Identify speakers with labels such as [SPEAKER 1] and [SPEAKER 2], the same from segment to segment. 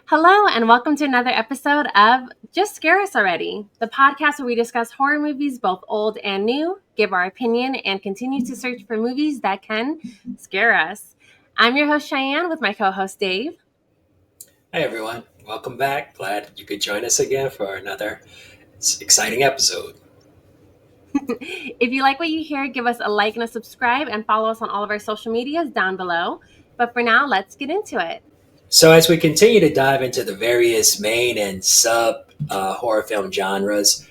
[SPEAKER 1] Hello, and welcome to another episode of Just Scare Us Already, the podcast where we discuss horror movies, both old and new, give our opinion, and continue to search for movies that can scare us. I'm your host, Cheyenne, with my co host, Dave.
[SPEAKER 2] Hey everyone, welcome back. Glad you could join us again for another exciting episode.
[SPEAKER 1] If you like what you hear, give us a like and a subscribe, and follow us on all of our social medias down below. But for now, let's get into it.
[SPEAKER 2] So, as we continue to dive into the various main and sub horror film genres,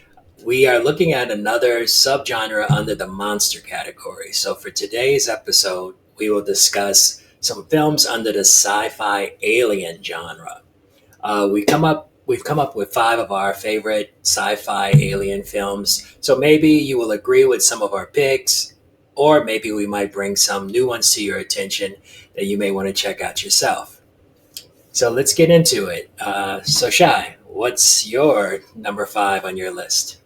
[SPEAKER 2] we are looking at another subgenre under the monster category. So, for today's episode, we will discuss some films under the sci-fi alien genre. We've come up with five of our favorite sci-fi alien films. So maybe you will agree with some of our picks, or maybe we might bring some new ones to your attention that you may want to check out yourself. So let's get into it. So Shai, what's your number five on your list?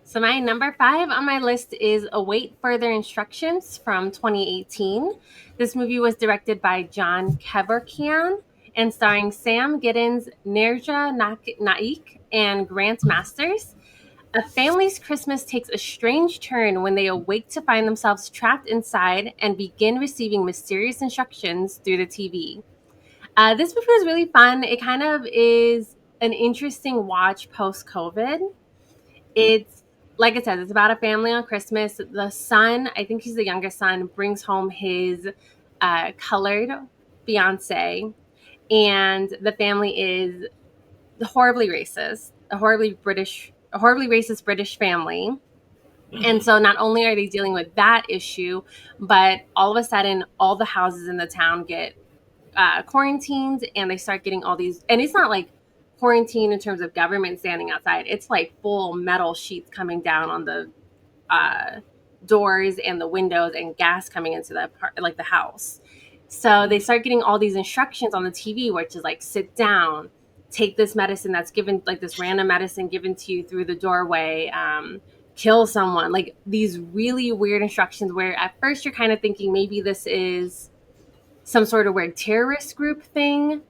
[SPEAKER 1] So, my number five on my list is Await Further Instructions from 2018. This movie was directed by John Kevorkian and starring Sam Giddens, Nerja Naik, and Grant Masters. A family's Christmas takes a strange turn when they awake to find themselves trapped inside and begin receiving mysterious instructions through the TV. This movie was really fun. It kind of is an interesting watch post COVID. It's like I said, it's about a family on Christmas. The son, I think he's the youngest son, brings home his colored fiance, and the family is horribly racist, a horribly racist British family. And
[SPEAKER 2] Mhm.
[SPEAKER 1] so not only are they dealing with that issue, but all of a sudden, all the houses in the town get quarantined, and they start getting all these, and it's not like quarantine in terms of government standing outside. It's like full metal sheets coming down on the uh, doors and the windows, and gas coming into the house. So they start getting all these instructions on the TV, which is like, sit down, take this medicine that's given, like this random medicine given to you through the doorway, kill someone, like these really weird instructions where at first you're kind of thinking maybe this is some sort of weird terrorist group thing.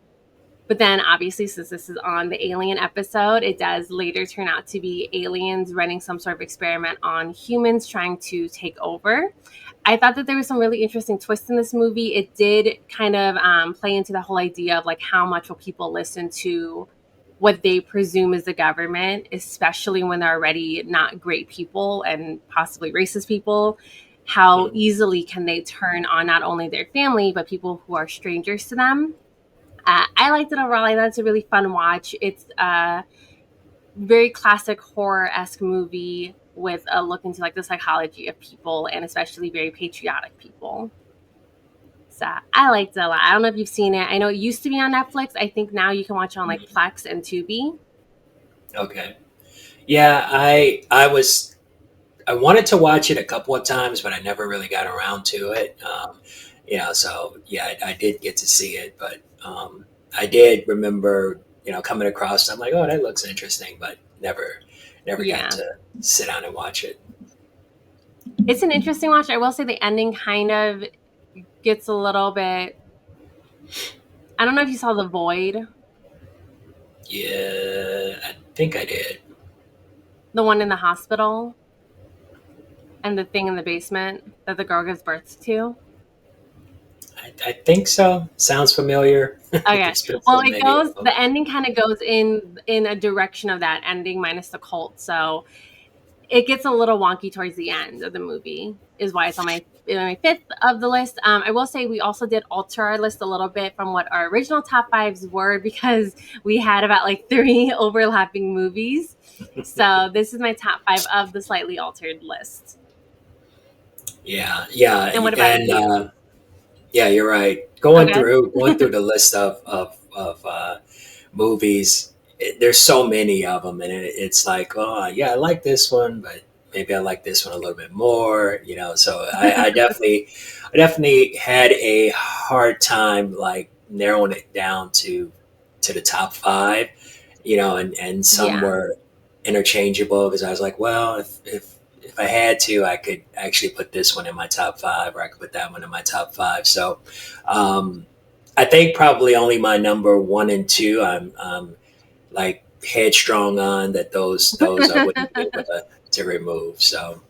[SPEAKER 1] But then, obviously, since this is on the alien episode, it does later turn out to be aliens running some sort of experiment on humans trying to take over. I thought that there was some really interesting twists in this movie. It did kind of play into the whole idea of like how much will people listen to what they presume is the government, especially when they're already not great people and possibly racist people. How
[SPEAKER 2] Mhm.
[SPEAKER 1] easily can they turn on not only their family, but people who are strangers to them? I liked it overall. I thought it's a really fun watch. It's a very classic horror-esque movie with a look into like the psychology of people, and especially very patriotic people. So I liked it a lot. I don't know if you've seen it. I know it used to be on Netflix. I think now you can watch it on like Plex and Tubi.
[SPEAKER 2] Okay. Yeah, I wanted to watch it a couple of times, but I never really got around to it. So yeah, I did get to see it, but I did remember, coming across. I'm like, oh, that looks interesting, but never got
[SPEAKER 1] Yeah.
[SPEAKER 2] to sit down and watch it.
[SPEAKER 1] It's an interesting watch. I will say the ending kind of gets a little bit. I don't know if you saw The Void,
[SPEAKER 2] Yeah, I think I did.
[SPEAKER 1] the one in the hospital, and the thing in the basement that the girl gives birth to.
[SPEAKER 2] I think so. Sounds familiar.
[SPEAKER 1] Okay.
[SPEAKER 2] There's been
[SPEAKER 1] Well,
[SPEAKER 2] so
[SPEAKER 1] it
[SPEAKER 2] many
[SPEAKER 1] goes,
[SPEAKER 2] of them.
[SPEAKER 1] the ending kind of goes in a direction of that ending minus the cult. So it gets a little wonky towards the end of the movie, is why it's on my fifth of the list. I will say we also did alter our list a little bit from what our original top fives were, because we had about like three overlapping movies. So this is my top five of the slightly altered list.
[SPEAKER 2] Yeah, yeah,
[SPEAKER 1] And what about
[SPEAKER 2] and
[SPEAKER 1] you?
[SPEAKER 2] yeah, you're right.
[SPEAKER 1] Okay.
[SPEAKER 2] Going through the list of movies, there's so many of them, and it's like, oh yeah, I like this one, but maybe I like this one a little bit more. So I definitely had a hard time like narrowing it down to the top five. And some
[SPEAKER 1] Yeah.
[SPEAKER 2] were interchangeable because I was like, well, if I had to, I could actually put this one in my top five, or I could put that one in my top five. So, um, I think probably only my number one and two. I'm like headstrong on that. Those I wouldn't be able to remove. So,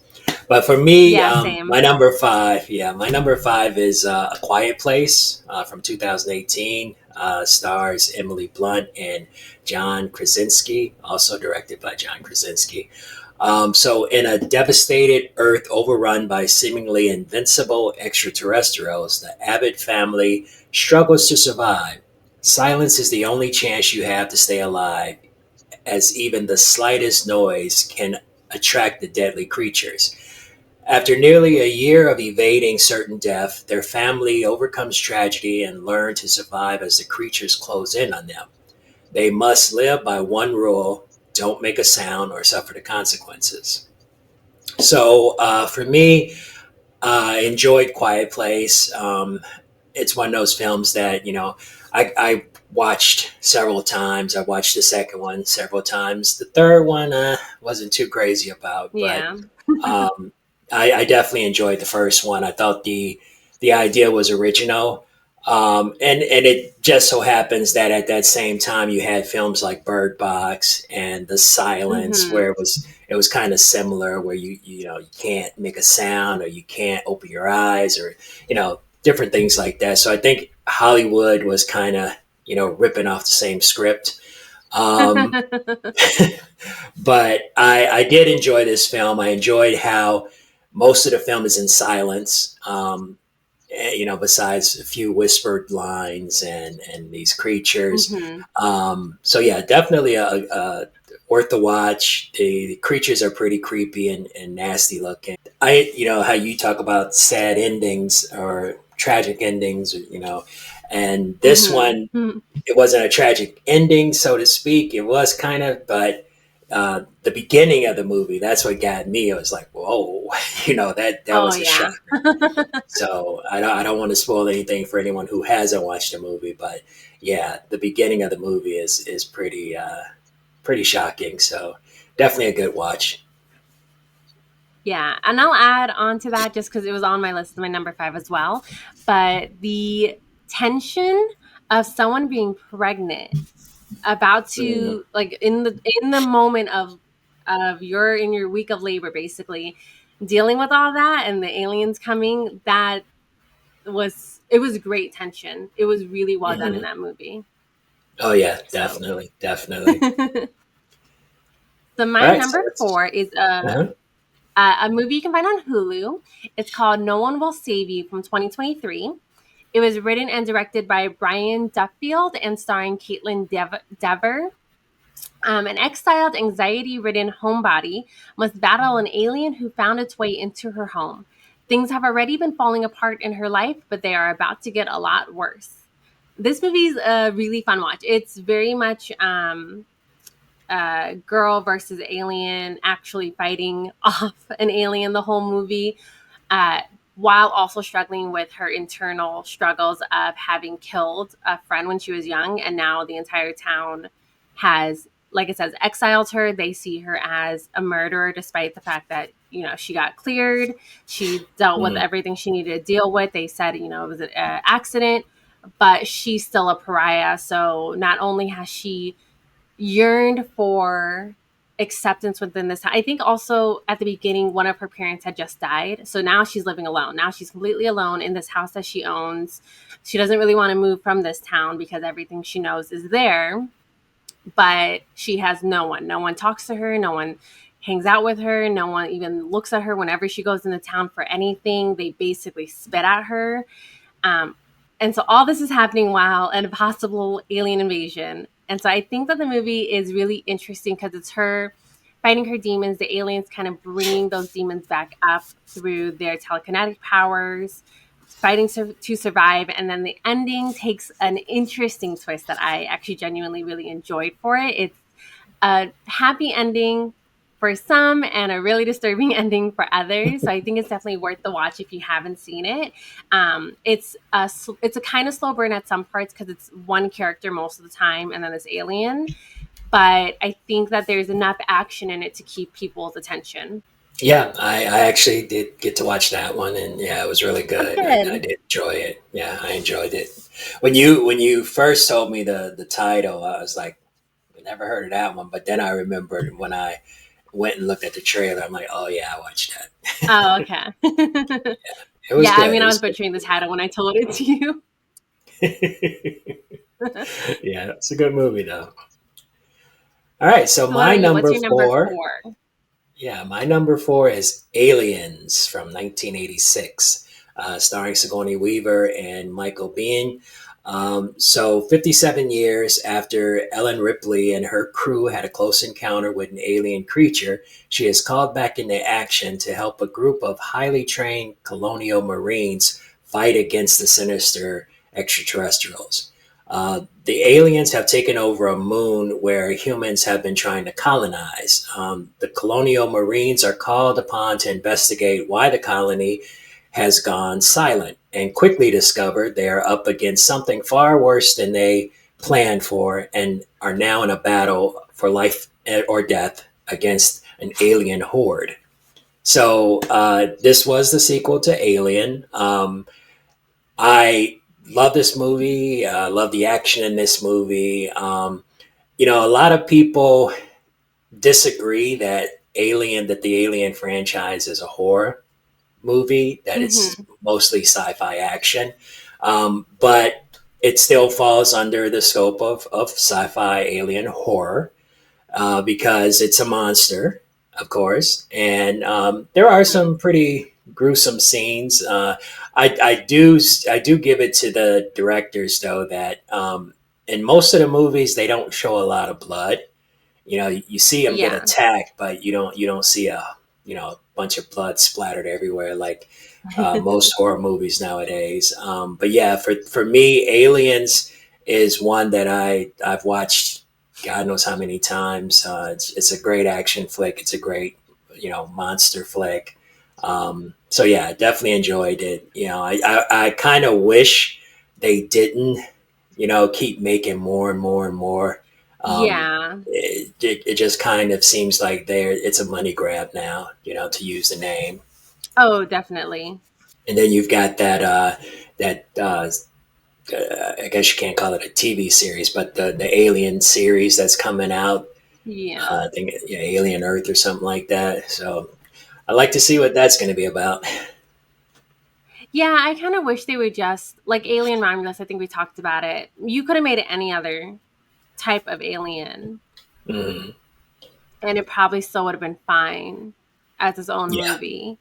[SPEAKER 2] but for me,
[SPEAKER 1] Yeah, same.
[SPEAKER 2] my number five, yeah, my number five is A Quiet Place from 2018. Stars Emily Blunt and John Krasinski, also directed by John Krasinski. So, in a devastated Earth overrun by seemingly invincible extraterrestrials, the Abbott family struggles to survive. Silence is the only chance you have to stay alive, as even the slightest noise can attract the deadly creatures. After nearly a year of evading certain death, their family overcomes tragedy and learn to survive as the creatures close in on them. They must live by one rule: don't make a sound or suffer the consequences. So for me, I enjoyed Quiet Place. It's one of those films that, I watched several times. I watched the second one several times. The third one wasn't too crazy about, but
[SPEAKER 1] Yeah.
[SPEAKER 2] um, I definitely enjoyed the first one. I thought the idea was original, and it just so happens that at that same time you had films like Bird Box and The Silence,
[SPEAKER 1] Hmm.
[SPEAKER 2] where it was kind of similar, where you can't make a sound or you can't open your eyes or different things like that. So I think Hollywood was kind of ripping off the same script. Um, but I did enjoy this film. I enjoyed how most of the film is in silence. Besides a few whispered lines and these creatures.
[SPEAKER 1] Hmm.
[SPEAKER 2] So yeah, definitely a worth the watch. The creatures are pretty creepy and nasty looking. How you talk about sad endings or tragic endings, and this one,
[SPEAKER 1] Hmm.
[SPEAKER 2] it wasn't a tragic ending, so to speak. It was kind of, but the beginning of the movie, that's what got me. It was like, whoa, that
[SPEAKER 1] Oh
[SPEAKER 2] was a
[SPEAKER 1] yeah.
[SPEAKER 2] shocker. So I don't want to spoil anything for anyone who hasn't watched the movie, but yeah, the beginning of the movie is pretty shocking. So definitely a good watch.
[SPEAKER 1] Yeah, and I'll add on to that just because it was on my list, my number five as well. But the tension of someone being pregnant, about
[SPEAKER 2] Mm.
[SPEAKER 1] to like in the moment of you're in your week of labor, basically dealing with all that and the aliens coming. It was great tension. It was really well done in
[SPEAKER 2] Hmm.
[SPEAKER 1] that movie.
[SPEAKER 2] Oh yeah,
[SPEAKER 1] So,
[SPEAKER 2] definitely, definitely.
[SPEAKER 1] so
[SPEAKER 2] All
[SPEAKER 1] my
[SPEAKER 2] right, so
[SPEAKER 1] number
[SPEAKER 2] let's.
[SPEAKER 1] four is
[SPEAKER 2] Uh-huh.
[SPEAKER 1] a movie you can find on Hulu. It's called No One Will Save You from 2023. It was written and directed by Brian Duffield and starring Caitlin Dever. An exiled, anxiety ridden homebody must battle an alien who found its way into her home. Things have already been falling apart in her life, but they are about to get a lot worse. This movie is a really fun watch. It's very much girl versus alien actually fighting off an alien the whole movie, uh, while also struggling with her internal struggles of having killed a friend when she was young. And now the entire town has, like it says, exiled her. They see her as a murderer, despite the fact that, she got cleared. She dealt with
[SPEAKER 2] Mm.
[SPEAKER 1] everything she needed to deal with. They said, it was an accident, but she's still a pariah. So not only has she yearned for acceptance within this. I think also at the beginning, one of her parents had just died. So now she's living alone. Now she's completely alone in this house that she owns. She doesn't really want to move from this town because everything she knows is there, but she has no one. No one talks to her. No one hangs out with her. No one even looks at her whenever she goes into town for anything. They basically spit at her. um, and so all this is happening while an possible alien invasion. And so I think that the movie is really interesting because it's her fighting her demons, the aliens kind of bringing those demons back up through their telekinetic powers, fighting to survive. And then the ending takes an interesting twist that I actually genuinely really enjoyed for it. It's a happy ending for some and a really disturbing ending for others. So I think it's definitely worth the watch if you haven't seen it. It's a kind of slow burn at some parts because it's one character most of the time and then this alien. But I think that there's enough action in it to keep people's attention.
[SPEAKER 2] Yeah, I actually did get to watch that one, and yeah, it was really
[SPEAKER 1] Oh,
[SPEAKER 2] good. I
[SPEAKER 1] good.
[SPEAKER 2] did enjoy it. Yeah, I enjoyed it. When you first told me the title, I was like, I never heard of that one. But then I remembered when I went and looked at the trailer, I'm like, oh yeah, I watched that.
[SPEAKER 1] Oh, okay.
[SPEAKER 2] It was
[SPEAKER 1] Yeah, I
[SPEAKER 2] good.
[SPEAKER 1] mean,
[SPEAKER 2] It
[SPEAKER 1] I
[SPEAKER 2] was
[SPEAKER 1] was
[SPEAKER 2] good.
[SPEAKER 1] butchering the title when I told it to you.
[SPEAKER 2] Yeah, it's a good movie though. All right, so
[SPEAKER 1] So what
[SPEAKER 2] my
[SPEAKER 1] about you? What's
[SPEAKER 2] number
[SPEAKER 1] your number
[SPEAKER 2] four.
[SPEAKER 1] 4?
[SPEAKER 2] Yeah, my number four is Aliens from 1986, starring Sigourney Weaver and Michael Biehn. So, 57 years after Ellen Ripley and her crew had a close encounter with an alien creature, she is called back into action to help a group of highly trained colonial marines fight against the sinister extraterrestrials. The aliens have taken over a moon where humans have been trying to colonize. The colonial marines are called upon to investigate why the colony has gone silent and quickly discover they are up against something far worse than they planned for and are now in a battle for life or death against an alien horde. So, this was the sequel to Alien. I love this movie. I love the action in this movie. A lot of people disagree that the Alien franchise is a horror movie, that it's
[SPEAKER 1] Hmm.
[SPEAKER 2] mostly sci-fi action, but it still falls under the scope of sci-fi alien horror, because it's a monster, of course, and there are
[SPEAKER 1] Hmm.
[SPEAKER 2] some pretty gruesome scenes. I do give it to the directors though that in most of the movies they don't show a lot of blood. You see them get
[SPEAKER 1] Yeah.
[SPEAKER 2] attacked, but you don't see a bunch of blood splattered everywhere like most horror movies nowadays. But yeah, for me, Aliens is one that I've watched God knows how many times. It's a great action flick. It's a great monster flick. So yeah, definitely enjoyed it. I kind of wish they didn't keep making more and more and more. Um,
[SPEAKER 1] Yeah.
[SPEAKER 2] it just kind of seems like it's a money grab now, to use the name.
[SPEAKER 1] Oh, definitely.
[SPEAKER 2] And then you've got that I guess you can't call it a TV series, but the Alien series that's coming out.
[SPEAKER 1] Yeah.
[SPEAKER 2] I think yeah, Alien Earth or something like that. So I'd like to see what that's going to be about.
[SPEAKER 1] Yeah, I kind of wish they would just like Alien Romulus. I think we talked about it. You could have made it any other type of alien,
[SPEAKER 2] Mm,
[SPEAKER 1] and it probably still would have been fine as its own
[SPEAKER 2] yeah,
[SPEAKER 1] movie.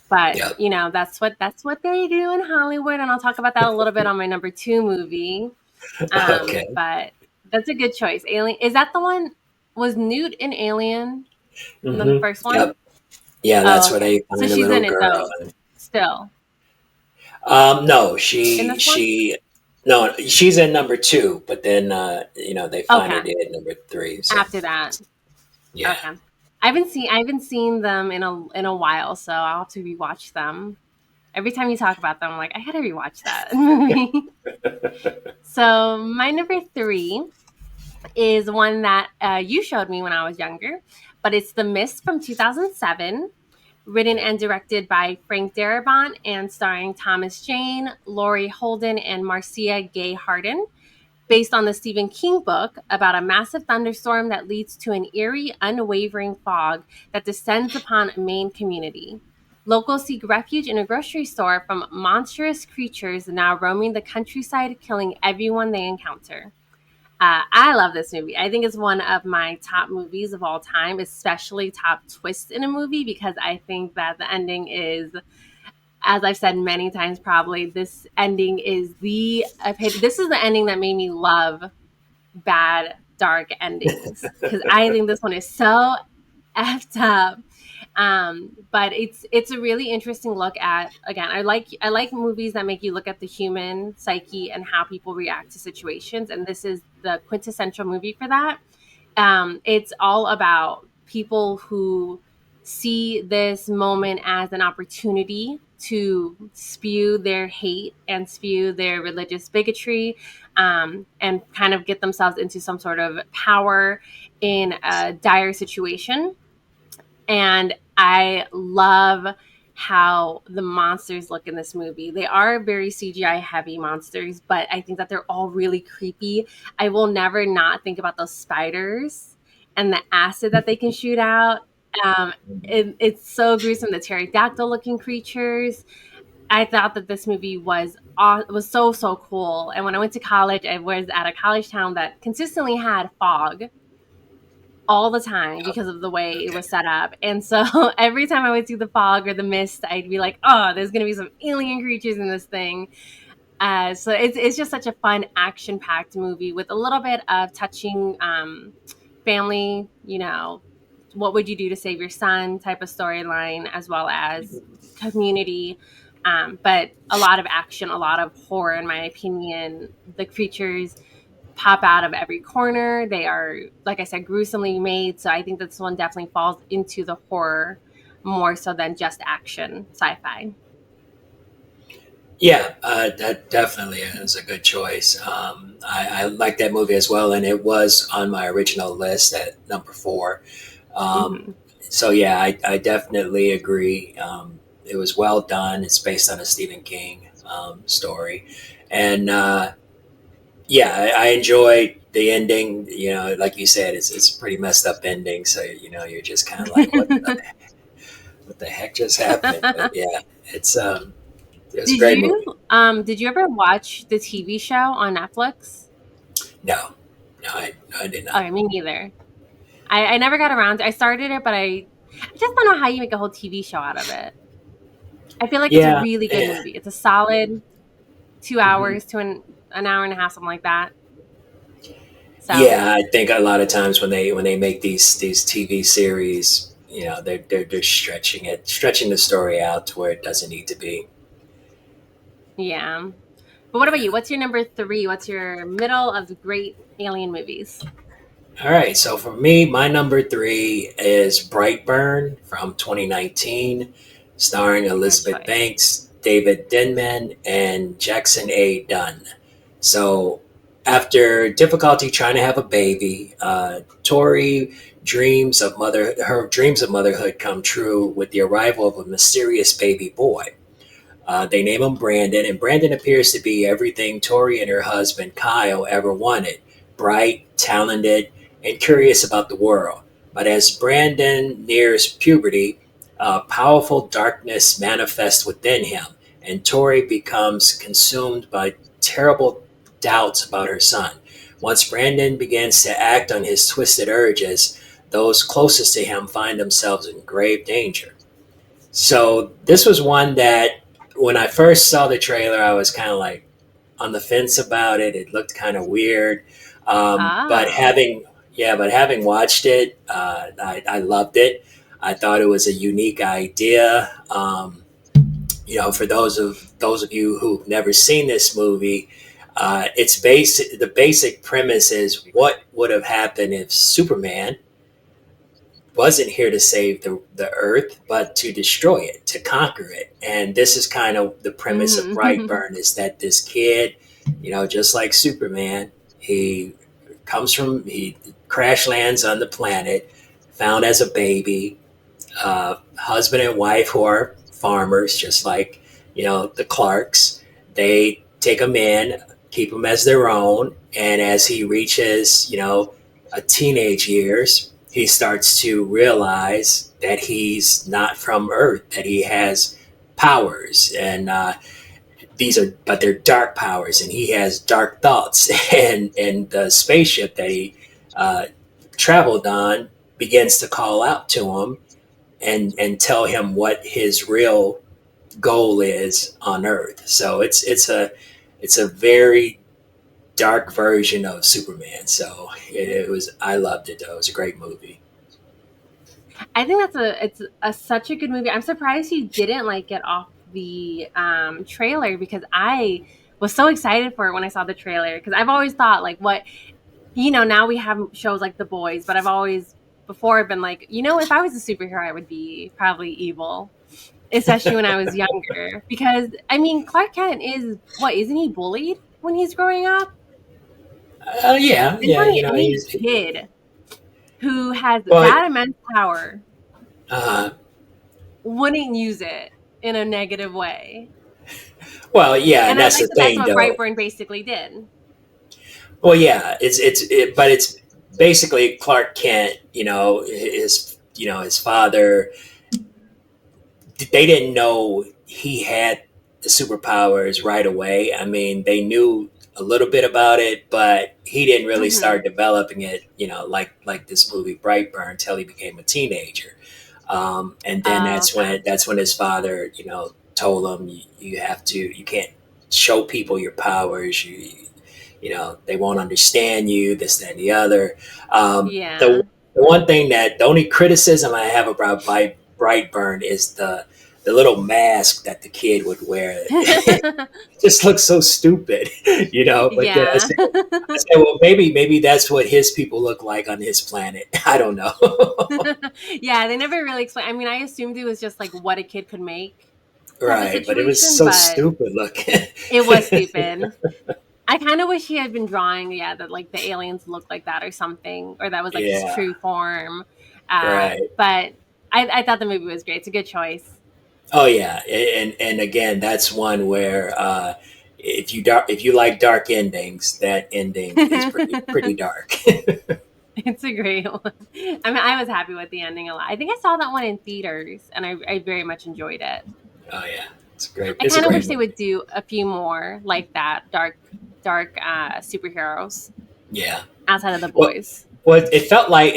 [SPEAKER 1] But
[SPEAKER 2] yeah.
[SPEAKER 1] that's what they do in Hollywood, and I'll talk about that a little bit on my number 2 movie.
[SPEAKER 2] Okay.
[SPEAKER 1] But that's a good choice. Alien, is that the one? Was Newt in Alien in the first one?
[SPEAKER 2] Yep. Yeah,
[SPEAKER 1] Oh,
[SPEAKER 2] that's where
[SPEAKER 1] okay.
[SPEAKER 2] they
[SPEAKER 1] So
[SPEAKER 2] find a
[SPEAKER 1] she's
[SPEAKER 2] little
[SPEAKER 1] in it
[SPEAKER 2] girl.
[SPEAKER 1] though, still
[SPEAKER 2] No,
[SPEAKER 1] in
[SPEAKER 2] she
[SPEAKER 1] this one.
[SPEAKER 2] she no, she's in number two, but then they find her
[SPEAKER 1] Okay,
[SPEAKER 2] dead in number three. So
[SPEAKER 1] after that.
[SPEAKER 2] yeah.
[SPEAKER 1] Okay. I haven't seen them in a while, so I'll have to rewatch them. Every time you talk about them, I'm like, I gotta rewatch that movie. So my number 3 is one that you showed me when I was younger, but it's The Mist from 2007, written and directed by Frank Darabont and starring Thomas Jane, Laurie Holden, and Marcia Gay Harden, based on the Stephen King book about a massive thunderstorm that leads to an eerie, unwavering fog that descends upon a Maine community. Locals seek refuge in a grocery store from monstrous creatures now roaming the countryside, killing everyone they encounter. I love this movie. I think it's one of my top movies of all time, especially top twist in a movie, because I think that the ending is, as I've said many times, probably this ending is this is the ending that made me love bad dark endings, because I think this one is so effed up. But it's a really interesting look at, again, I like movies that make you look at the human psyche and how people react to situations, and this is the quintessential movie for that. It's all about people who see this moment as an opportunity to spew their hate and spew their religious bigotry, and kind of get themselves into some sort of power in a dire situation. And I love how the monsters look in this movie. They are very CGI heavy monsters, but I think that they're all really creepy. I will never not think about those spiders and the acid that they can shoot out. Um, it's so gruesome. The pterodactyl looking creatures. I thought that this movie was so cool. And when I went to college, I was at a college town that consistently had fog all the time
[SPEAKER 2] Oh,
[SPEAKER 1] because of the way it
[SPEAKER 2] okay.
[SPEAKER 1] was set up. And so every time I would see the fog or the mist, I'd be like, "Oh, there's gonna be some alien creatures in this thing." So it's just such a fun action packed movie with a little bit of touching family. What would you do to save your son type of storyline, as well as community. But a lot of action, a lot of horror, in my opinion. The creatures pop out of every corner. They are, like I said, gruesomely made. So I think this one definitely falls into the horror more so than just action sci-fi.
[SPEAKER 2] Yeah, that definitely is a good choice. I like that movie as well, and it was on my original list at number four. Um,
[SPEAKER 1] Hmm.
[SPEAKER 2] so yeah, I definitely agree. It was well done. It's based on a Stephen King story, and yeah, I enjoyed the ending. Like you said, it's a pretty messed up ending. So you're just kind of like, what the heck just happened? But yeah, it's it was a
[SPEAKER 1] Did
[SPEAKER 2] great
[SPEAKER 1] you
[SPEAKER 2] movie.
[SPEAKER 1] did you ever watch the TV show on Netflix?
[SPEAKER 2] No, no, I did not.
[SPEAKER 1] Okay, me neither. I never got around to I started it, but I just don't know how you make a whole TV show out of it. I feel like it's a
[SPEAKER 2] Yeah,
[SPEAKER 1] really good
[SPEAKER 2] yeah,
[SPEAKER 1] movie. It's a solid 2
[SPEAKER 2] hmm
[SPEAKER 1] hours to an hour and a half, something like that. So,
[SPEAKER 2] yeah. I think a lot of times when they make these TV series, they're stretching the story out to where it doesn't need to be.
[SPEAKER 1] yeah. But what about you? What's your number 3? What's your middle of the great alien movies?
[SPEAKER 2] All right, so for me, my number three is Brightburn from 2019, starring
[SPEAKER 1] Good
[SPEAKER 2] Elizabeth
[SPEAKER 1] choice.
[SPEAKER 2] Banks, David Denman, and Jackson A. Dunn. So, after difficulty trying to have a baby, Tori her dreams of motherhood come true with the arrival of a mysterious baby boy. They name him Brandon, and Brandon appears to be everything Tori and her husband Kyle ever wanted: bright, talented, and curious about the world. But as Brandon nears puberty, powerful darkness manifests within him, and Tori becomes consumed by terrible doubts about her son. Once Brandon begins to act on his twisted urges, those closest to him find themselves in grave danger. So this was one that when I first saw the trailer, I was kind of like on the fence about it. It looked kind of weird, but
[SPEAKER 1] Oh.
[SPEAKER 2] having watched it, I loved it. I thought it was a unique idea. For those of you who've never seen this movie, the basic premise is what would have happened if Superman wasn't here to save the earth, but to destroy it, to conquer it. And this is kind of the premise of
[SPEAKER 1] Mhm.
[SPEAKER 2] Brightburn, is that this kid, just like Superman, he he crash lands on the planet, found as a baby, husband and wife who are farmers, just like, the Clarks. They take him in, keep him as their own. And as he reaches, a teenage years, he starts to realize that he's not from Earth, that he has powers. And but they're dark powers, and he has dark thoughts. And the spaceship that he uh, traveled on begins to call out to him and tell him what his real goal is on Earth. So it's a very dark version of Superman. So it was I loved it though. It was a great movie.
[SPEAKER 1] I think it's such a good movie. I'm surprised you didn't like get off the trailer because I was so excited for it when I saw the trailer because I've always thought like now we have shows like The Boys, but I've always before been like, if I was a superhero, I would be probably evil, especially when I was younger. Because I mean, Clark Kent isn't he bullied when he's growing up?
[SPEAKER 2] Yeah,
[SPEAKER 1] It's
[SPEAKER 2] yeah.
[SPEAKER 1] not any
[SPEAKER 2] He's
[SPEAKER 1] kid who has
[SPEAKER 2] well.
[SPEAKER 1] that immense power.
[SPEAKER 2] Uh,
[SPEAKER 1] wouldn't use it in a negative way.
[SPEAKER 2] Well, yeah, and
[SPEAKER 1] And I
[SPEAKER 2] that's
[SPEAKER 1] like
[SPEAKER 2] the
[SPEAKER 1] that that's
[SPEAKER 2] thing,
[SPEAKER 1] what
[SPEAKER 2] though.
[SPEAKER 1] Brightburn basically did.
[SPEAKER 2] Well, yeah, but it's basically Clark Kent. His father. They didn't know he had the superpowers right away. I mean, they knew a little bit about it, but he didn't really
[SPEAKER 1] Hmm.
[SPEAKER 2] start developing it. Like this movie Brightburn until he became a teenager. And then
[SPEAKER 1] Oh,
[SPEAKER 2] that's
[SPEAKER 1] okay.
[SPEAKER 2] when his father, told him you can't show people your powers. They won't understand you. This, that, and the other. The
[SPEAKER 1] Yeah.
[SPEAKER 2] the one thing that the only criticism I have about Brightburn is the little mask that the kid would wear. It just looks so stupid, But then
[SPEAKER 1] Yeah.
[SPEAKER 2] I said, well, maybe that's what his people look like on his planet. I don't know.
[SPEAKER 1] Yeah, they never really explained. I mean, I assumed it was just like what a kid could make type of
[SPEAKER 2] Right, but it was
[SPEAKER 1] situation,
[SPEAKER 2] so
[SPEAKER 1] but
[SPEAKER 2] stupid looking.
[SPEAKER 1] it was stupid. I kind of wish he had been drawing, yeah, that like the aliens looked like that or something, or that was like his
[SPEAKER 2] Yeah,
[SPEAKER 1] true form.
[SPEAKER 2] right.
[SPEAKER 1] But I thought the movie was great. It's a good choice.
[SPEAKER 2] Oh yeah, and again, that's one where if you like dark endings, that ending is pretty dark.
[SPEAKER 1] It's a great one. I mean, I was happy with the ending a lot. I think I saw that one in theaters, and I very much enjoyed it.
[SPEAKER 2] Oh yeah,
[SPEAKER 1] I
[SPEAKER 2] it's a
[SPEAKER 1] kind of
[SPEAKER 2] great
[SPEAKER 1] wish they
[SPEAKER 2] movie.
[SPEAKER 1] would do a few more like that, dark superheroes
[SPEAKER 2] Yeah.
[SPEAKER 1] outside of the
[SPEAKER 2] Well,
[SPEAKER 1] boys.
[SPEAKER 2] it felt like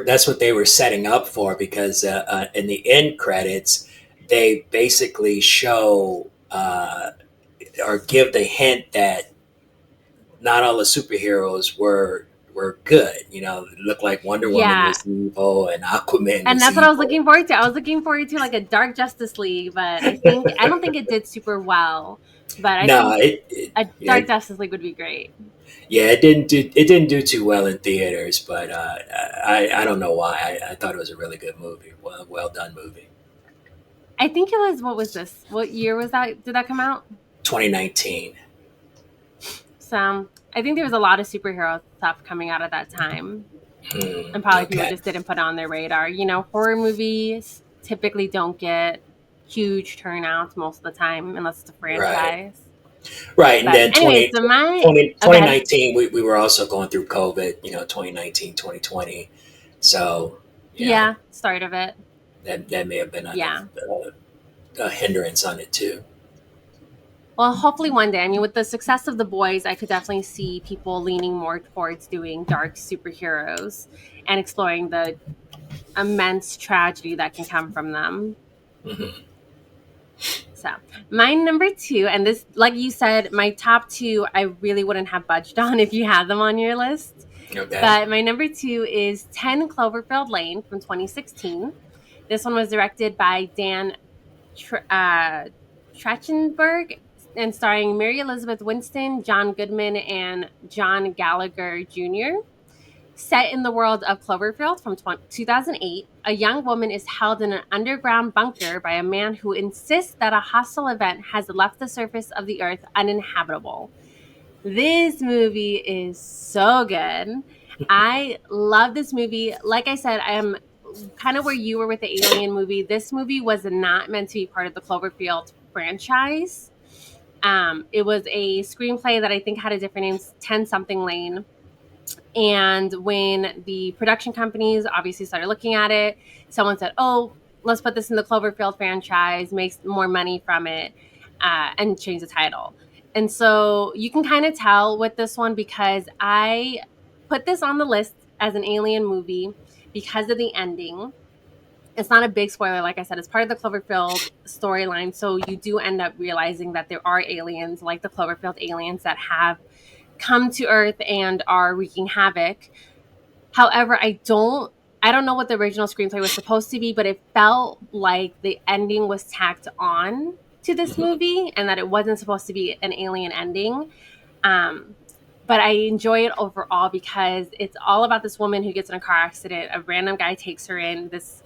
[SPEAKER 2] that's what they were setting up for because in the end credits they basically show or give the hint that not all the superheroes were good. It looked like Wonder Woman
[SPEAKER 1] Yeah,
[SPEAKER 2] was evil and Aquaman
[SPEAKER 1] and
[SPEAKER 2] was
[SPEAKER 1] that's what I was
[SPEAKER 2] evil.
[SPEAKER 1] looking forward to. I was looking forward to like a dark Justice League, but I don't think it did super well. But I
[SPEAKER 2] No,
[SPEAKER 1] think a
[SPEAKER 2] yeah,
[SPEAKER 1] dark Justice League would be great.
[SPEAKER 2] yeah, it didn't do too well in theaters, but I don't know why. I thought it was a really good movie, well done movie.
[SPEAKER 1] I think it was, what was this? What year was that? Did that come out?
[SPEAKER 2] 2019.
[SPEAKER 1] So I think there was a lot of superhero stuff coming out at that time,
[SPEAKER 2] Hmm,
[SPEAKER 1] and probably people
[SPEAKER 2] okay,
[SPEAKER 1] just didn't put it on their radar. Horror movies typically don't get huge turnouts most of the time unless it's a
[SPEAKER 2] right,
[SPEAKER 1] franchise.
[SPEAKER 2] right, and
[SPEAKER 1] But
[SPEAKER 2] then
[SPEAKER 1] anyways,
[SPEAKER 2] 20
[SPEAKER 1] so my
[SPEAKER 2] 20
[SPEAKER 1] oh, go
[SPEAKER 2] twenty
[SPEAKER 1] ahead.
[SPEAKER 2] nineteen, we were also going through COVID. 2019, 2020. So yeah,
[SPEAKER 1] Yeah, start of it.
[SPEAKER 2] that may have been
[SPEAKER 1] Yeah.
[SPEAKER 2] a hindrance on it too.
[SPEAKER 1] Well, hopefully one day. I mean, with the success of the boys, I could definitely see people leaning more towards doing dark superheroes and exploring the immense tragedy that can come from them.
[SPEAKER 2] Hmm.
[SPEAKER 1] So, my number two, and this, like you said, my top two, I really wouldn't have budged on if you had them on your list.
[SPEAKER 2] Okay,
[SPEAKER 1] But my number two is 10 Cloverfield Lane from 2016. This one was directed by Dan Trachtenberg and starring Mary Elizabeth Winston, John Goodman, and John Gallagher Jr. Set in the world of Cloverfield from 2008, a young woman is held in an underground bunker by a man who insists that a hostile event has left the surface of the earth uninhabitable. This movie is so good. I love this movie. Like I said, I am kind of where you were with the Alien movie. This movie was not meant to be part of the Cloverfield franchise. It was a screenplay that I think had a different name, 10 something Lane. And when the production companies obviously started looking at it, someone said, "Oh, let's put this in the Cloverfield franchise, makes more money from it, and change the title." And so you can kind of tell with this one because I put this on the list as an alien movie because of the ending. It's not a big spoiler, like I said, it's part of the Cloverfield storyline. So you do end up realizing that there are aliens, like the Cloverfield aliens, that have come to Earth and are wreaking havoc. However, I don't know what the original screenplay was supposed to be, but it felt like the ending was tacked on to this
[SPEAKER 2] hmm,
[SPEAKER 1] movie and that it wasn't supposed to be an alien ending. Um, but I enjoy it overall because it's all about this woman who gets in a car accident. A random guy takes her in, this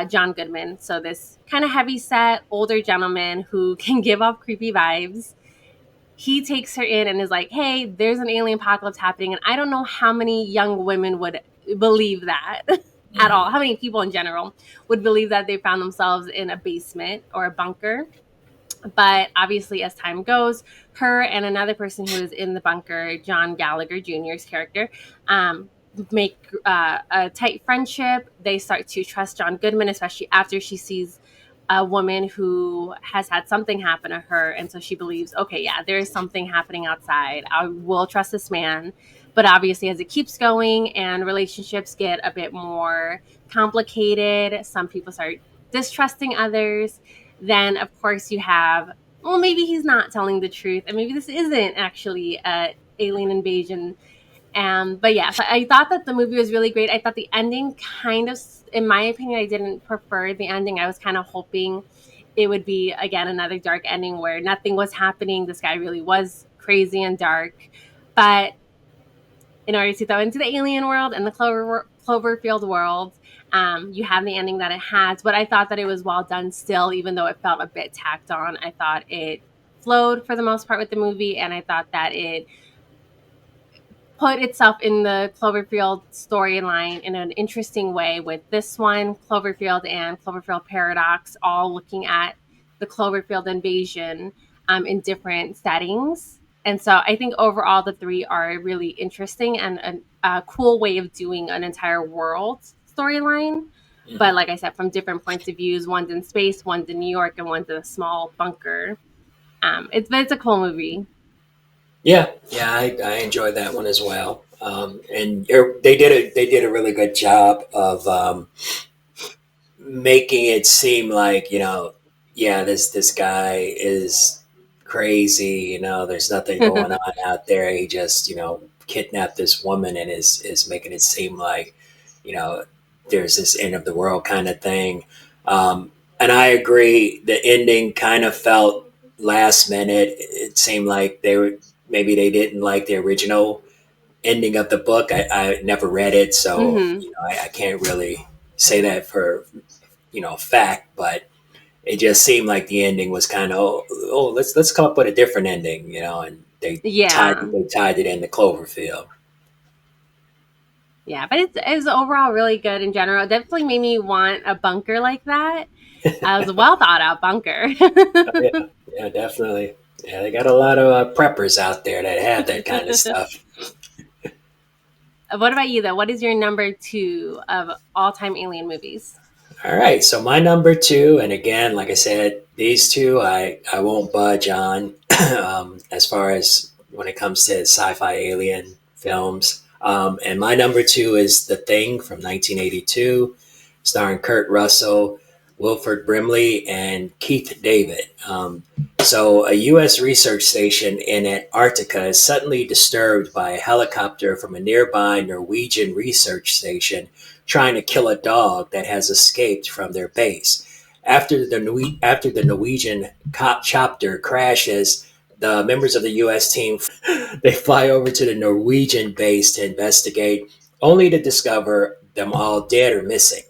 [SPEAKER 1] John Goodman. So, this kind of heavy set, older gentleman who can give off creepy vibes. He takes her in and is like, "Hey, there's an alien apocalypse happening." And I don't know how many young women would believe that. at all.
[SPEAKER 2] Mhm.
[SPEAKER 1] How many people in general would believe that they found themselves in a basement or a bunker? But obviously, as time goes, her and another person who is in the bunker, John Gallagher Jr.'s character, um, make a tight friendship. They start to trust John Goodman, especially after she sees a woman who has had something happen to her. And so she believes, okay, yeah, there is something happening outside. I will trust this man. But obviously, as it keeps going and relationships get a bit more complicated, some people start distrusting others. Then, of course, you have, well, maybe he's not telling the truth, and maybe this isn't actually a alien invasion. But yeah, so I thought that the movie was really great. I thought the ending kind of, in my opinion, I didn't prefer the ending. I was kind of hoping it would be again another dark ending where nothing was happening. This guy really was crazy and dark, but in order to go into the alien world and the Cloverfield world, you have the ending that it has. But I thought that it was well done still, even though it felt a bit tacked on. I thought it flowed for the most part with the movie, and I thought that it put itself in the Cloverfield storyline in an interesting way with this one, Cloverfield and Cloverfield Paradox, all looking at the Cloverfield invasion in different settings. And so I think overall the three are really interesting and a cool way of doing an entire world storyline. But
[SPEAKER 2] Mhm.
[SPEAKER 1] like I said, from different points of views, one's in space, one's in New York, and one's in a small bunker. It's a cool movie.
[SPEAKER 2] Yeah, yeah, I enjoyed that one as well. And they did a really good job of making it seem like, yeah, this guy is crazy. There's nothing going on out there. He just, kidnapped this woman and is making it seem like, you know there's this end of the world kind of thing. And I agree, the ending kind of felt last minute. It seemed like maybe they didn't like the original ending of the book. I never read it, so
[SPEAKER 1] Hmm.
[SPEAKER 2] I can't really say that for fact, but it just seemed like the ending was kind of, oh, let's come up with a different ending, and
[SPEAKER 1] Yeah.
[SPEAKER 2] they tied it into Cloverfield.
[SPEAKER 1] Yeah, but it's overall really good in general. It definitely made me want a bunker like that. It was a well thought out bunker.
[SPEAKER 2] Yeah, yeah, definitely. Yeah, they got a lot of preppers out there that have that kind of stuff.
[SPEAKER 1] What about you though? What is your number two of all time alien movies?
[SPEAKER 2] All right, so my number two, and again, like I said, these two I won't budge on as far as when it comes to sci-fi alien films. And my number two is The Thing from 1982, starring Kurt Russell, Wilford Brimley, and Keith David. So, a U.S. research station in Antarctica is suddenly disturbed by a helicopter from a nearby Norwegian research station trying to kill a dog that has escaped from their base. After the Norwegian cop chopper crashes, the members of the U.S. team they fly over to the Norwegian base to investigate, only to discover them all dead or missing.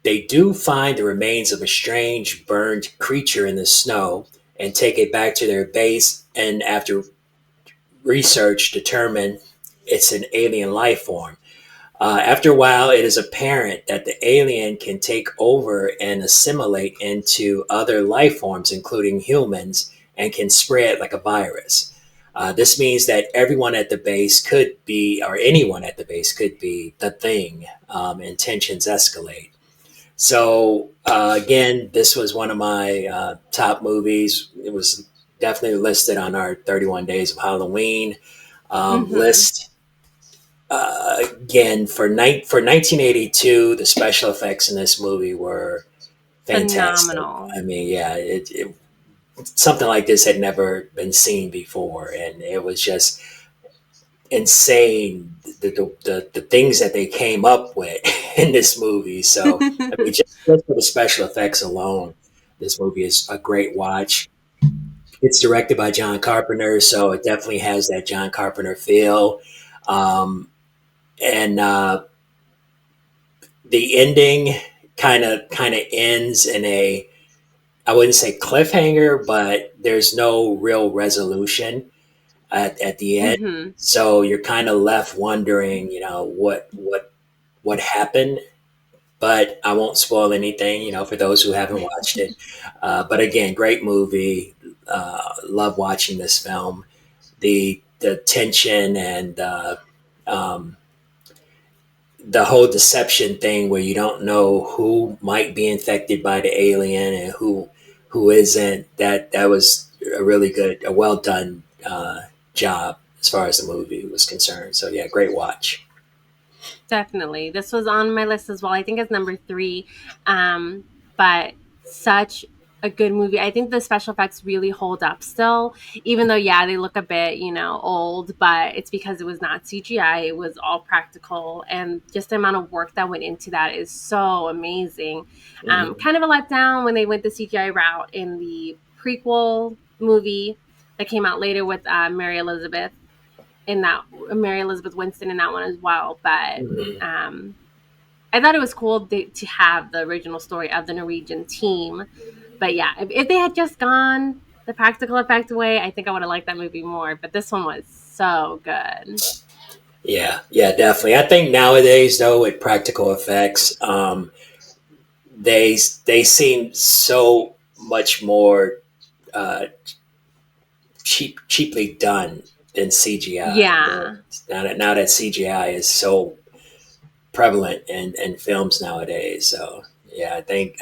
[SPEAKER 2] They do find the remains of a strange burned creature in the snow and take it back to their base. And after research, determine it's an alien life form. After a while, it is apparent that the alien can take over and assimilate into other life forms, including humans, and can spread like a virus. This means that everyone at the base could be, or anyone at the base could be, the thing, and tensions escalate. So, again, this was one of my top movies. It was definitely listed on our 31 Days of Halloween
[SPEAKER 1] Mm-hmm.
[SPEAKER 2] list. Again, for 1982, the special effects in this movie were fantastic.
[SPEAKER 1] Phenomenal.
[SPEAKER 2] I mean, yeah, something like this had never been seen before, and it was just insane, the things that they came up with in this movie. So, I mean, just for the special effects alone, this movie is a great watch. It's directed by John Carpenter, so it definitely has that John Carpenter feel. And The ending kind of ends in a, I wouldn't say cliffhanger, but there's no real resolution at the end.
[SPEAKER 1] Mm-hmm.
[SPEAKER 2] So you're kind of left wondering, what what happened, but I won't spoil anything, for those who haven't watched it. But again, great movie. Love watching this film. The tension and um, the whole deception thing, where you don't know who might be infected by the alien and who isn't. That was a well done job as far as the movie was concerned. So yeah, great watch.
[SPEAKER 1] Definitely. This was on my list as well. I think it's number three. But such a good movie. I think the special effects really hold up still, even though, yeah, they look a bit, old, but it's because it was not CGI. It was all practical. And just the amount of work that went into that is so amazing.
[SPEAKER 2] Mhm.
[SPEAKER 1] Kind of a letdown when they went the CGI route in the prequel movie that came out later with Mary Elizabeth in that Mary Elizabeth Winston in that one as well. But
[SPEAKER 2] Mhm.
[SPEAKER 1] um, I thought it was cool to have the original story of the Norwegian team. But yeah, if they had just gone the practical effect way, I think I would have liked that movie more. But this one was so good.
[SPEAKER 2] Yeah, yeah, definitely. I think nowadays, though, with practical effects, they seem so much more uh, cheaply done than CGI.
[SPEAKER 1] Yeah.
[SPEAKER 2] Now that CGI is so prevalent in films nowadays, so yeah, I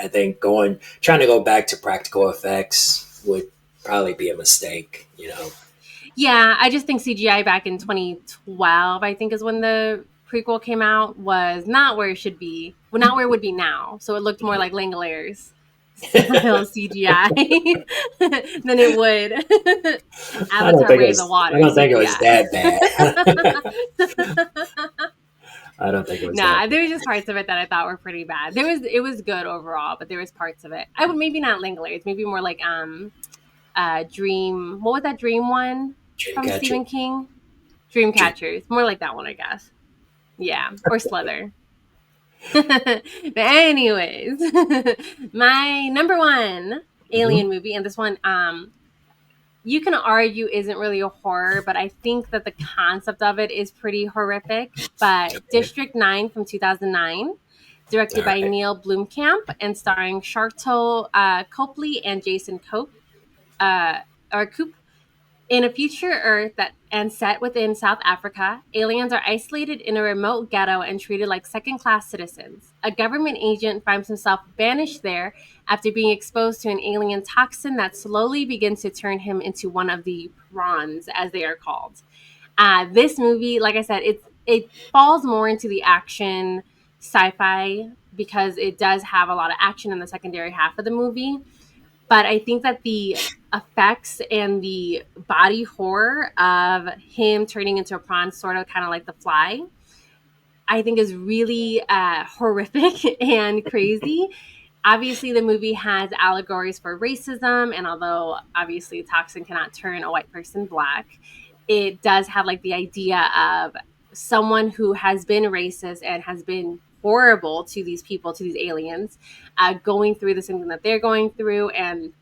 [SPEAKER 2] think going trying to go back to practical effects would probably be a mistake.
[SPEAKER 1] Yeah, I just think CGI back in 2012, I think is when the prequel came out, was not where it should be. Well, not where it would be now. So it looked more like Langoliers style CGI than it would
[SPEAKER 2] I don't
[SPEAKER 1] Avatar
[SPEAKER 2] think it
[SPEAKER 1] Way of the
[SPEAKER 2] was. I
[SPEAKER 1] Water
[SPEAKER 2] don't think it was
[SPEAKER 1] CGI.
[SPEAKER 2] that bad. I don't think it was that
[SPEAKER 1] Nah, there was just parts of it that I thought were pretty bad. It was good overall, but there was parts of it. I would maybe not Langoliers, maybe more like Dream. What was that Dream one from
[SPEAKER 2] Dreamcatcher.
[SPEAKER 1] Stephen King?
[SPEAKER 2] Dream.
[SPEAKER 1] Dreamcatchers, more like that one, I guess. Yeah, or Slither. But anyways, my number one
[SPEAKER 2] Mhm.
[SPEAKER 1] alien movie, and this one, you can argue isn't really a horror, but I think that the concept of it is pretty horrific. But
[SPEAKER 2] Okay.
[SPEAKER 1] District 9 from 2009,
[SPEAKER 2] All
[SPEAKER 1] directed by
[SPEAKER 2] right.
[SPEAKER 1] Neil Blomkamp and starring Sharlto Copley and Jason Cope, uh, or Coop. In a future Earth that and set within South Africa, aliens are isolated in a remote ghetto and treated like second-class citizens. A government agent finds himself banished there after being exposed to an alien toxin that slowly begins to turn him into one of the prawns, as they are called. This movie, like I said, it falls more into the action sci-fi because it does have a lot of action in the secondary half of the movie, but I think that the effects and the body horror of him turning into a prawn, sort of kind of like The Fly, I think is really horrific and crazy. Obviously, the movie has allegories for racism, and although obviously toxin cannot turn a white person black, it does have like the idea of someone who has been racist and has been horrible to these people, to these aliens, going through the same thing that they're going through and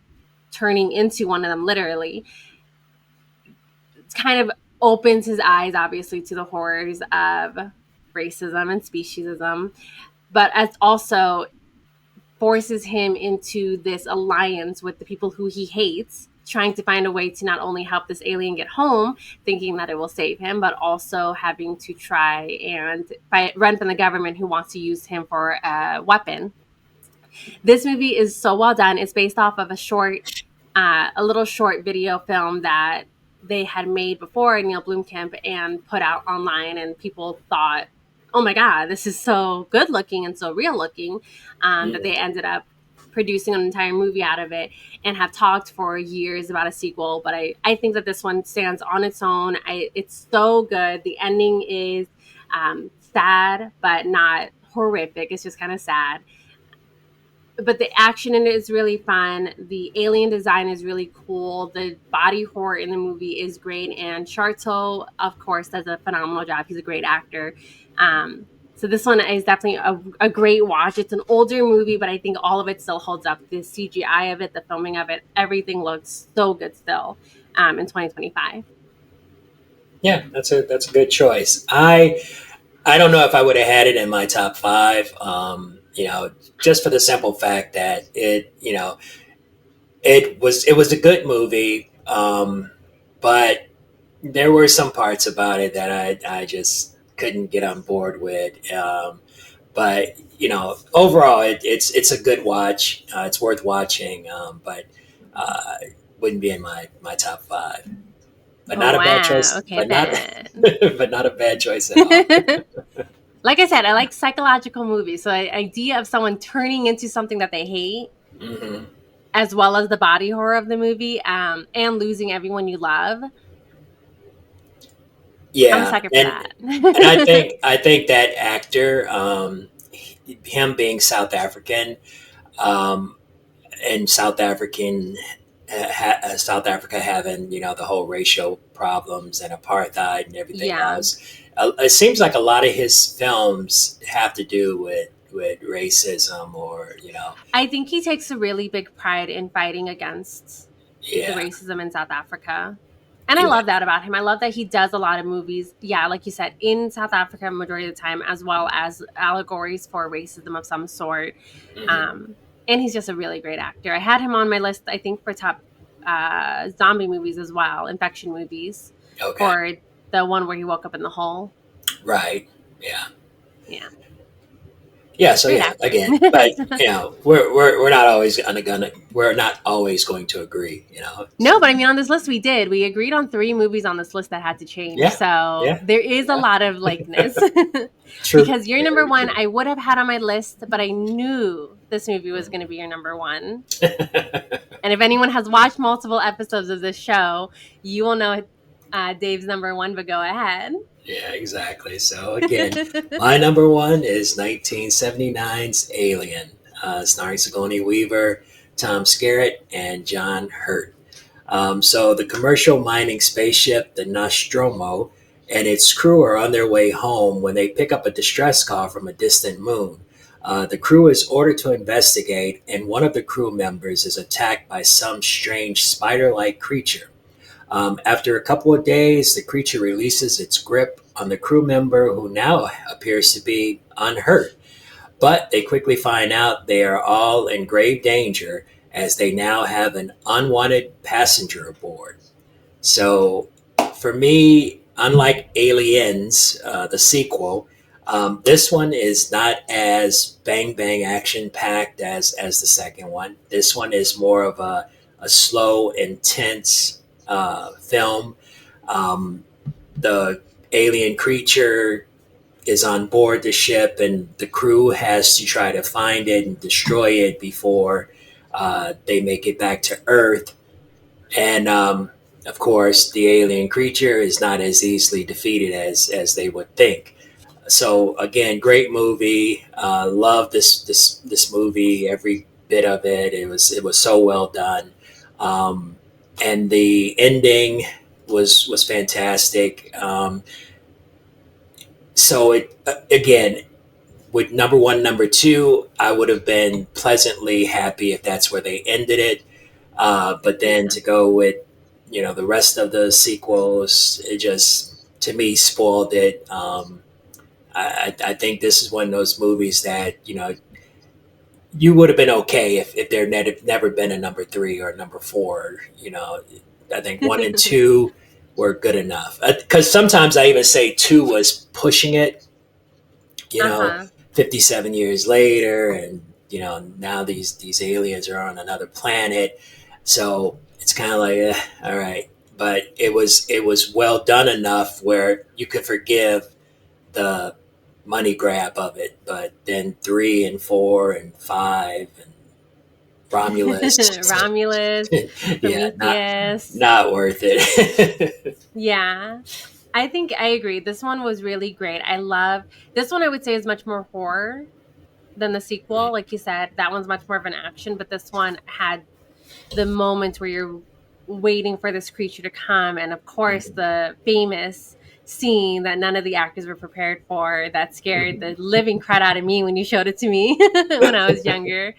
[SPEAKER 1] turning into one of them literally. It's kind of opens his eyes obviously to the horrors of racism and speciesism, but as also forces him into this alliance with the people who he hates, trying to find a way to not only help this alien get home, thinking that it will save him, but also having to try and run from the government who wants to use him for a weapon. This movie is so well done. It's based off of a little short video film that they had made before Neil Blomkamp and put out online, and people thought, "Oh my god, this is so good looking and so real looking," that they
[SPEAKER 2] Mhm.
[SPEAKER 1] ended up producing an entire movie out of it and have talked for years about a sequel. But I think that this one stands on its own. It's so good. The ending is sad, but not horrific. It's just kind of sad, but the action in it is really fun. The alien design is really cool. The body horror in the movie is great, and Sharto, of course, does a phenomenal job. He's a great actor. So this one is definitely a great watch. It's an older movie, but I think all of it still holds up. The CGI of it, the filming of it, everything looks so good still in 2025.
[SPEAKER 2] Yeah, that's a good choice. I I don't know if I would have had it in my top five. Just for the simple fact that it was a good movie, but there were some parts about it that I just couldn't get on board with. But overall, it's a good watch. It's worth watching, but uh, wouldn't be in my top five. But
[SPEAKER 1] Oh
[SPEAKER 2] not a bad
[SPEAKER 1] wow.
[SPEAKER 2] choice.
[SPEAKER 1] Okay
[SPEAKER 2] But not
[SPEAKER 1] then.
[SPEAKER 2] but not a bad choice at all.
[SPEAKER 1] Like I said, I like psychological movies. So the idea of someone turning into something that they hate,
[SPEAKER 2] Hmm.
[SPEAKER 1] as well as the body horror of the movie, and losing everyone you love. I'm a
[SPEAKER 2] Yeah,
[SPEAKER 1] sucker for
[SPEAKER 2] and
[SPEAKER 1] that.
[SPEAKER 2] I think that actor, him being South African, um, and South Africa having the whole racial problems and apartheid and everything
[SPEAKER 1] Yeah.
[SPEAKER 2] else. It seems like a lot of his films have to do with racism or
[SPEAKER 1] I think he takes a really big pride in fighting against the
[SPEAKER 2] yeah,
[SPEAKER 1] racism in South Africa. And I
[SPEAKER 2] yeah.
[SPEAKER 1] love that about him. I love that he does a lot of movies, yeah, like you said, in South Africa majority of the time, as well as allegories for racism of some sort.
[SPEAKER 2] Hmm.
[SPEAKER 1] Um, and he's just a really great actor. I had him on my list, I think, for top zombie movies as well, infection movies,
[SPEAKER 2] Okay,
[SPEAKER 1] for the one where he woke up in the hole.
[SPEAKER 2] right, yeah.
[SPEAKER 1] Yeah,
[SPEAKER 2] Yeah, so
[SPEAKER 1] great
[SPEAKER 2] yeah,
[SPEAKER 1] actor.
[SPEAKER 2] again, but we're not always we're not always going to agree,
[SPEAKER 1] No,
[SPEAKER 2] So
[SPEAKER 1] but I mean, on this list, we did. We agreed on three movies on this list that had to change.
[SPEAKER 2] yeah,
[SPEAKER 1] So
[SPEAKER 2] yeah,
[SPEAKER 1] there is a
[SPEAKER 2] yeah,
[SPEAKER 1] lot of likeness.
[SPEAKER 2] true,
[SPEAKER 1] Because your number
[SPEAKER 2] very
[SPEAKER 1] one,
[SPEAKER 2] true.
[SPEAKER 1] I would have had on my list, but I knew this movie was going to be your number one. And if anyone has watched multiple episodes of this show, you will know Dave's number one, but go ahead.
[SPEAKER 2] Yeah, exactly. So again, my number one is 1979's Alien, starring Sigourney Weaver, Tom Skerritt, and John Hurt. So the commercial mining spaceship, the Nostromo, and its crew are on their way home when they pick up a distress call from a distant moon. The crew is ordered to investigate, and one of the crew members is attacked by some strange spider like creature. After a couple of days, the creature releases its grip on the crew member, who now appears to be unhurt. But they quickly find out they are all in grave danger as they now have an unwanted passenger aboard. So, for me, unlike Aliens, the sequel, this one is not as bang bang action packed as the second one. This one is more of a slow, intense film. Um, the alien creature is on board the ship, and the crew has to try to find it and destroy it before they make it back to Earth. And of course, the alien creature is not as easily defeated as they would think. So again, great movie. Love this movie. Every bit of it. It was so well done. Um, and the ending was fantastic. So it again, with number one, number two, I would have been pleasantly happy if that's where they ended it. But then
[SPEAKER 1] Yeah.
[SPEAKER 2] to go with, the rest of the sequels, it just, to me, spoiled it. I think this is one of those movies that, you would have been okay if there never been a number three or a number four. I think one and two were good enough. Because sometimes I even say two was pushing it, you
[SPEAKER 1] Uh
[SPEAKER 2] know,
[SPEAKER 1] huh.
[SPEAKER 2] 57 years later, and now these aliens are on another planet, so it's kind of like all right, but it was well done enough where you could forgive the money grab of it, but then three and four and five and Romulus,
[SPEAKER 1] Romulus,
[SPEAKER 2] yeah, not
[SPEAKER 1] Prometheus.
[SPEAKER 2] not worth it.
[SPEAKER 1] Yeah. I think I agree. This one was really great. I love this one. I would say is much more horror than the sequel. Like you said, that one's much more of an action, but this one had the moments where you're waiting for this creature to come, and of course the famous scene that none of the actors were prepared for that scared the living crud out of me when you showed it to me when I was younger.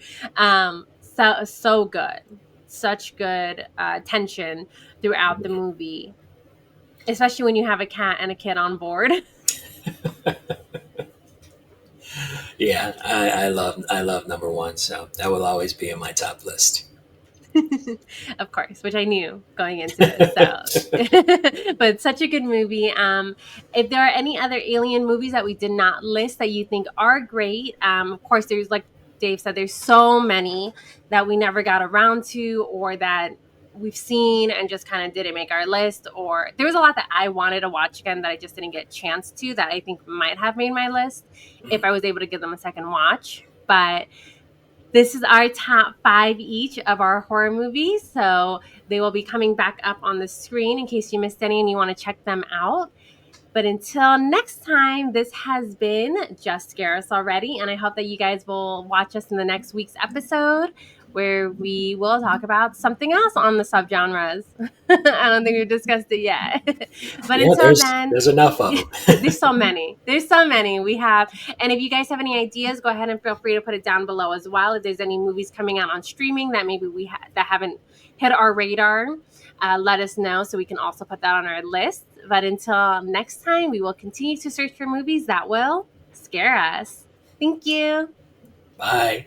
[SPEAKER 1] So good, such good tension throughout the movie, especially when you have a cat and a kid on board.
[SPEAKER 2] Yeah, I love number one, so that will always be in my top list.
[SPEAKER 1] Of course, which I knew going into this. So, but such a good movie. If there are any other alien movies that we did not list that you think are great, of course, there's like Dave said, there's so many that we never got around to, or that we've seen and just kind of didn't make our list. Or there was a lot that I wanted to watch again that I just didn't get a chance to, that I think might have made my list if
[SPEAKER 2] Mm.
[SPEAKER 1] I was able to give them a second watch. But this is our top five each of our horror movies. So they will be coming back up on the screen in case you missed any and you want to check them out. But until next time, this has been Just Scare Us Already. And I hope that you guys will watch us in the next week's episode where we will talk about something else on the subgenres. I don't think we've discussed it yet. But
[SPEAKER 2] Yeah,
[SPEAKER 1] until then,
[SPEAKER 2] there's enough of them.
[SPEAKER 1] there's so many. There's so many we have. And if you guys have any ideas, go ahead and feel free to put it down below as well. If there's any movies coming out on streaming that maybe that haven't hit our radar, let us know so we can also put that on our list. But until next time, we will continue to search for movies that will scare us. Thank you.
[SPEAKER 2] Bye.